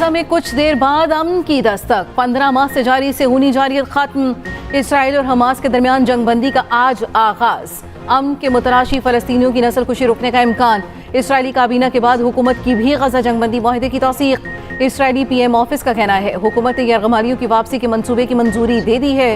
Gaza में कुछ देर बाद अमन की दस्तक। 15 माह से जारी सेहूनी जारियत खत्म। इसराइल और हमास के दरमियान जंगबंदी का आज आगाज। अमन के मुतलाशी फलस्तीनियों की नस्लकुशी रोकने का इम्कान। इसराइली काबीना के बाद हुकूमत की भी गजा जंगबंदी माहिदे की तौसीक। इसराइली PM ऑफिस का कहना है हुकूमत ने यरगमालियों की वापसी के मंसूबे की मंजूरी दे दी है।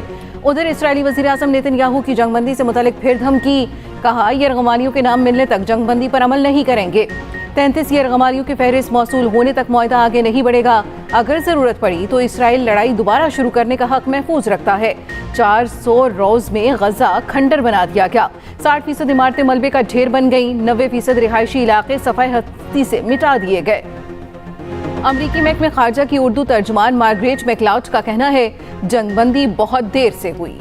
उधर इसराइली वज़ीर आज़म नेतन्याहू की जंगबंदी से मुतल्लिक फिर धमकी। कहा यरगमालियों के नाम मिलने तक जंगबंदी पर अमल नहीं करेंगे। 33 यरगमालियों की फहरिस्त मौसूल होने तक मुआहदा आगे नहीं बढ़ेगा। अगर जरूरत पड़ी तो इसराइल लड़ाई दोबारा शुरू करने का हक महफूज रखता है। 400 रोज में गजा खंडर बना दिया गया। 60% इमारतें मलबे का ढेर बन गई। 90% रिहायशी इलाके सफाई हस्ती से मिटा दिए गए। अमरीकी महकमे खारजा की उर्दू तर्जुमान मार्गरेट मैकलाउड का कहना है जंगबंदी बहुत देर से हुई।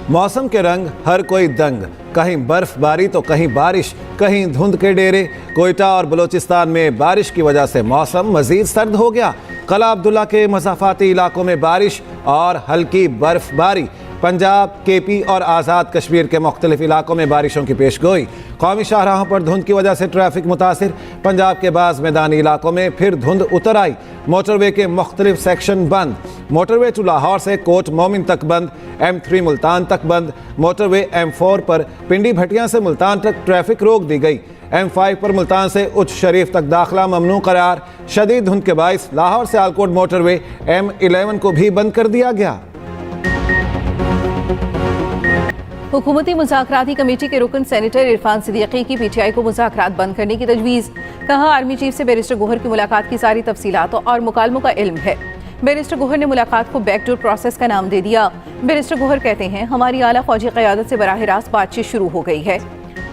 मौसम के रंग हर कोई दंग, कहीं बर्फबारी तो कहीं बारिश, कहीं धुंध के डेरे। कोयटा और बलोचिस्तान में बारिश की वजह से मौसम मजीद सर्द हो गया। कला अब्दुल्ला के मसाफाती इलाकों में बारिश और हल्की बर्फबारी। पंजाब, KP और आज़ाद कश्मीर के मुख्तलिफ इलाकों में बारिशों की पेशगोई। कौमी शाहराहों पर धुंध की वजह से ट्रैफिक मुतासिर। पंजाब के बाज़ मैदानी इलाकों में फिर धुंध उतर आई। मोटरवे के मुख्तलिफ सेक्शन बंद। मोटरवे टू लाहौर से कोट मोमिन तक बंद। M3 मुल्तान तक बंद। मोटरवे M4 पर पिंडी भटिया से मुल्तान तक ट्रैफिक रोक दी गई। M5 पर मुल्तान से उच्च शरीफ तक दाखिला ममनू करार। शदीद धुंध के बाइस लाहौर से आलकोट मोटरवे M11 को भी बंद कर दिया गया। हुकूमती मुज़ाकराती कमेटी के रुकन सेनेटर इरफान सिद्दीकी की PTI को मुज़ाकरात बंद करने की तजवीज़। कहा आर्मी चीफ से बैरिस्टर गोहर की मुलाकात की सारी तफसीलात और मुकालमों का इल्म है। बैरिस्टर गोहर ने मुलाकात को बैकडोर प्रोसेस का नाम दे दिया। बैरिस्टर गोहर कहते हैं हमारी आला फौजी क़यादत से बराह रास्त बातचीत शुरू हो गई है।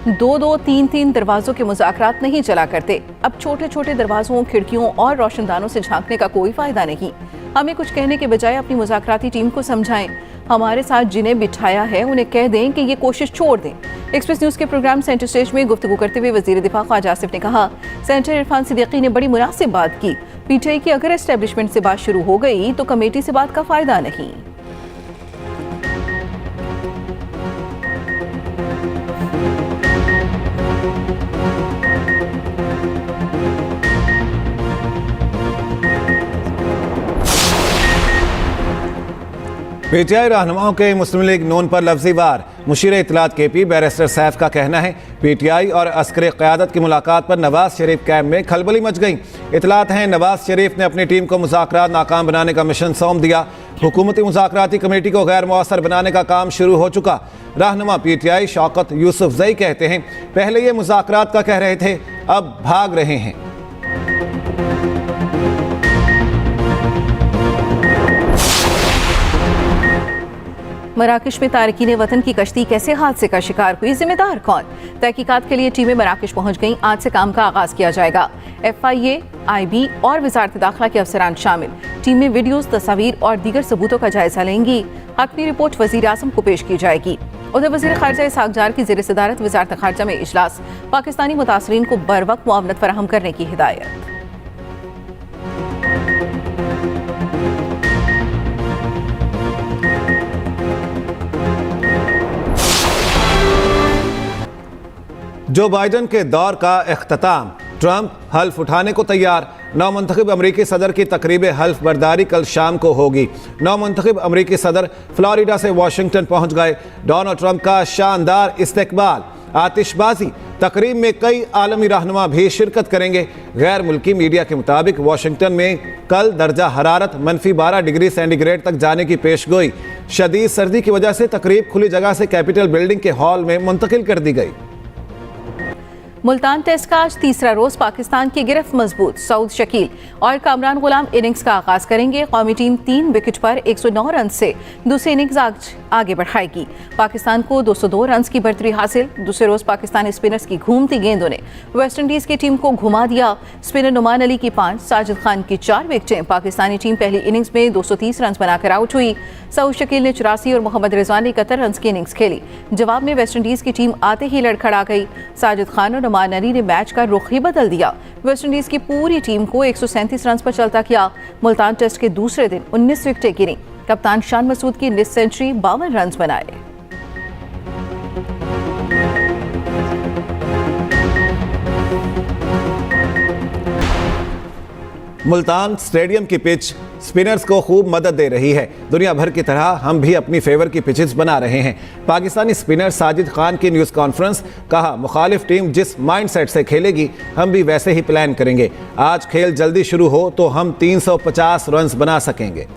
2-2, 3-3 दरवाज़ों के मुज़ाकरात नहीं चला करते। अब छोटे छोटे दरवाज़ों, खिड़कियों और रोशनदानों से झांकने का कोई फ़ायदा नहीं। हमें कुछ कहने के बजाय अपनी मुज़ाकराती टीम को समझाएं। हमारे साथ जिन्हें बिठाया है उन्हें कह दें कि ये कोशिश छोड़ दें। एक्सप्रेस न्यूज़ के प्रोग्राम सेंटर स्टेज में गुफ्तगू करते हुए वज़ीर दिफा ख्वाजा आसिफ ने कहा सेनेटर इरफान सिद्दीकी ने बड़ी मुनासिब बात की। PTI की अगर एस्टेब्लिशमेंट से बात शुरू हो गई तो कमेटी से बात का फ़ायदा नहीं। PTI रहनुमाओं के मुस्लिम लीग नून पर लफ्जी वार। मुशीर इत्तलात KP बैरिस्टर सैफ का कहना है PTI और अस्कर क़यादत की मुलाकात पर नवाज शरीफ कैंप में खलबली मच गई। इत्तलात हैं नवाज शरीफ ने अपनी टीम को मुज़ाकरात नाकाम बनाने का मिशन सौंप दिया। हुकूमती मुज़ाकराती कमेटी को गैर मौसर बनाने का काम शुरू हो चुका। रहनुमा PTI शौकत यूसुफजई कहते हैं पहले ये मुज़ाकरात का कह रहे थे, अब भाग रहे हैं। मराकश में तारकीन वतन की कश्ती कैसे हादसे का शिकार हुई, जिम्मेदार कौन? तहकीकात के लिए टीमें मराकश पहुंच गईं। आज से काम का आगाज किया जाएगा। FIA, IB और वजारत दाखिला के अफसरान शामिल। टीमें वीडियोस, तस्वीर और दीगर सबूतों का जायजा लेंगी। हतमी रिपोर्ट वज़ीर आज़म को पेश की जाएगी। उधर वज़ीर ख़ारजा इसहाक़ जार की ज़ेर सदारत वज़ारत ख़ारजा में इजलास। पाकिस्तानी मुतासरीन को बर वक्त मुआवनत फराहम करने की हिदायत। जो बाइडन के दौर का इख्तिताम। ट्रंप हल्फ उठाने को तैयार। नौमुंतखब अमरीकी सदर की तकरीब हल्फ बर्दारी कल शाम को होगी। नौमुंतखब अमरीकी सदर फ्लोरिडा से वाशिंगटन पहुंच गए। डोनाल्ड ट्रंप का शानदार इस्तकबाल, आतिशबाजी। तकरीब में कई आलमी रहनुमा भी शिरकत करेंगे। गैर मुल्की मीडिया के मुताबिक वाशिंगटन में कल दर्जा हरारत -12 डिग्री सेंटीग्रेड तक जाने की पेशगोई। शदीद सर्दी की वजह से तकरीब खुली जगह से कैपिटल बिल्डिंग के हॉल में मुंतकिल कर दी गई। मुल्तान टेस्ट का आज तीसरा रोज पाकिस्तान की गिरफ्त मजबूत। सऊद शकील और कामरान गुलाम इनिंग्स का आगाज करेंगे। कौमी टीम 3 विकेट पर 109 रन से दूसरी इनिंग्स आगे बढ़ाएगी। पाकिस्तान को 202 रन की बढ़तरी हासिल। दूसरे रोज पाकिस्तानी स्पिनर्स की घूमती गेंदों ने वेस्टइंडीज की टीम को घुमा दिया। स्पिनर नुमान अली की 5, साजिद खान की 4 विकेटें। पाकिस्तानी टीम पहली इनिंग्स में 230 रन बनाकर आउट हुई। सऊद शकील ने 84 और मोहम्मद रिजवान ने 71 रन की इनिंग्स खेली। जवाब में वेस्टइंडीज की टीम आते ही लड़खड़ा गई। साजिद खान और नुमान अली ने मैच का रुख ही बदल दिया। वेस्टइंडीज की पूरी टीम को 137 रन पर चलता किया। मुल्तान टेस्ट के दूसरे दिन 19 विकेटें गिरी। कप्तान शान मसूद की निस सेंचुरी 52 रन बनाए। मुल्तान स्टेडियम की पिच स्पिनर्स को खूब मदद दे रही है। दुनिया भर की तरह हम भी अपनी फेवर की पिचेस बना रहे हैं। पाकिस्तानी स्पिनर साजिद खान की न्यूज़ कॉन्फ्रेंस, कहा मुखालिफ टीम जिस माइंडसेट से खेलेगी हम भी वैसे ही प्लान करेंगे। आज खेल जल्दी शुरू हो तो हम 350 रन बना सकेंगे।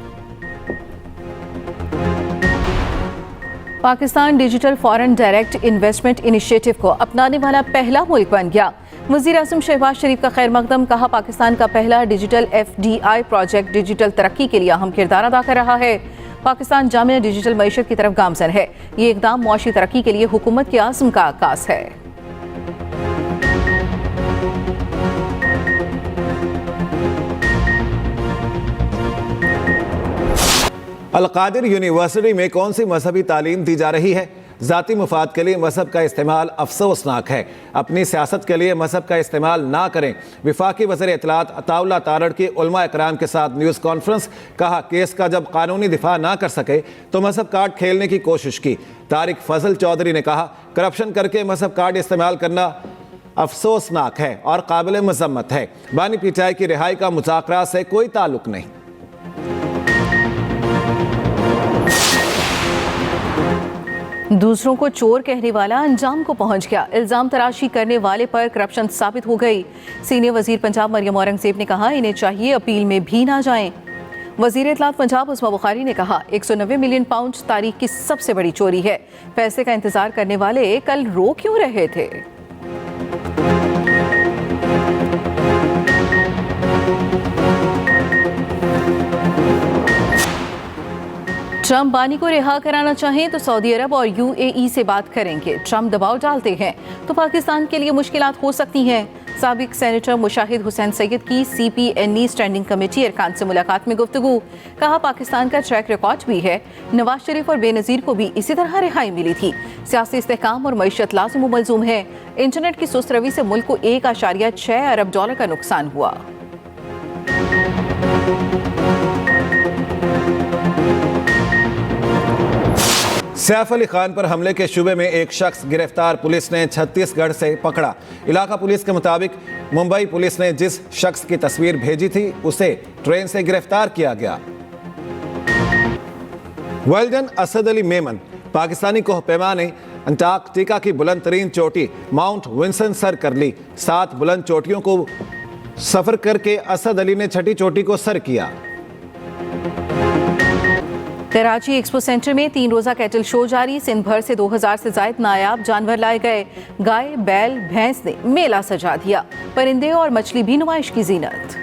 Pakistan digital foreign direct investment initiative को अपनाने वाला पहला मुल्क बन गया। वज़ीर आज़म शहबाज शरीफ का खैर मकदम, कहा पाकिस्तान का पहला डिजिटल FDI प्रोजेक्ट डिजिटल तरक्की के लिए अहम किरदार अदा कर रहा है। पाकिस्तान जामिया डिजिटल मईशत की तरफ गामजन है। ये इकदाम मुआशी तरक्की के लिए हुकूमत के आज़म का आगाज़ है। अल-कादिर यूनिवर्सिटी में कौन सी मजहबी तालीम दी जा रही है? ज़ाती मुफाद के लिए मजहब का इस्तेमाल अफसोसनाक है। अपनी सियासत के लिए मजहब का इस्तेमाल ना करें। वफाकी वज़ीर इत्तलात अताउल्लाह तारड़ की उलमा इकराम के साथ न्यूज़ कॉन्फ्रेंस, कहा केस का जब कानूनी दिफा ना कर सके तो मजहब कार्ड खेलने की कोशिश की। तारिक फजल चौधरी ने कहा करप्शन करके मजहब कार्ड इस्तेमाल करना अफसोसनाक है और काबिल मजम्मत है। बानी पीटीआई की रिहाई का मुज़ाकरात से कोई ताल्लुक नहीं। दूसरों को चोर कहने वाला अंजाम को पहुंच गया। इल्जाम तराशी करने वाले पर करप्शन साबित हो गई। सीनियर वजीर पंजाब मरियम औरंगजेब ने कहा इन्हें चाहिए अपील में भी ना जाएं। वजीर इत्तलात पंजाब उस्मा बुखारी ने कहा 190 मिलियन पाउंड तारीख की सबसे बड़ी चोरी है। पैसे का इंतजार करने वाले कल रो क्यों रहे थे? ट्रंप बानी को रिहा कराना चाहें तो सऊदी अरब और UAE से बात करेंगे। ट्रंप दबाव डालते हैं तो पाकिस्तान के लिए मुश्किलात हो सकती हैं। साबिक सेनेटर मुशाहिद हुसैन सैयद की CPNE स्टैंडिंग कमेटी अरकान से मुलाकात में गुफ्तगू, कहा पाकिस्तान का ट्रैक रिकॉर्ड भी है। नवाज शरीफ और बेनज़ीर को भी इसी तरह रिहाई मिली थी। सियासी इस्तेहकाम और मईशत लाज़िम व मलज़ूम है। इंटरनेट की सुस्त रवी से मुल्क को $1.6 अरब का नुकसान हुआ। सैफ अली खान पर हमले के शुबे में एक शख्स गिरफ्तार, पुलिस ने छत्तीसगढ़ से पकड़ा। इलाका पुलिस के मुताबिक मुंबई पुलिस ने जिस शख्स की तस्वीर भेजी थी उसे ट्रेन से गिरफ्तार किया गया। वेल्डन असद अली मेमन, पाकिस्तानी कोहपेमा ने अंटार्कटिका की बुलंद तरीन चोटी माउंट विंसन सर कर ली। 7 बुलंद चोटियों को सफर करके असद अली ने छठी चोटी को सर किया। कराची एक्सपो सेंटर में 3 रोजा कैटल शो जारी। सिंध भर से 2000 से ज्यादा नायाब जानवर लाए गए। गाय, बैल, भैंस ने मेला सजा दिया। परिंदे और मछली भी नुमाइश की जीनत।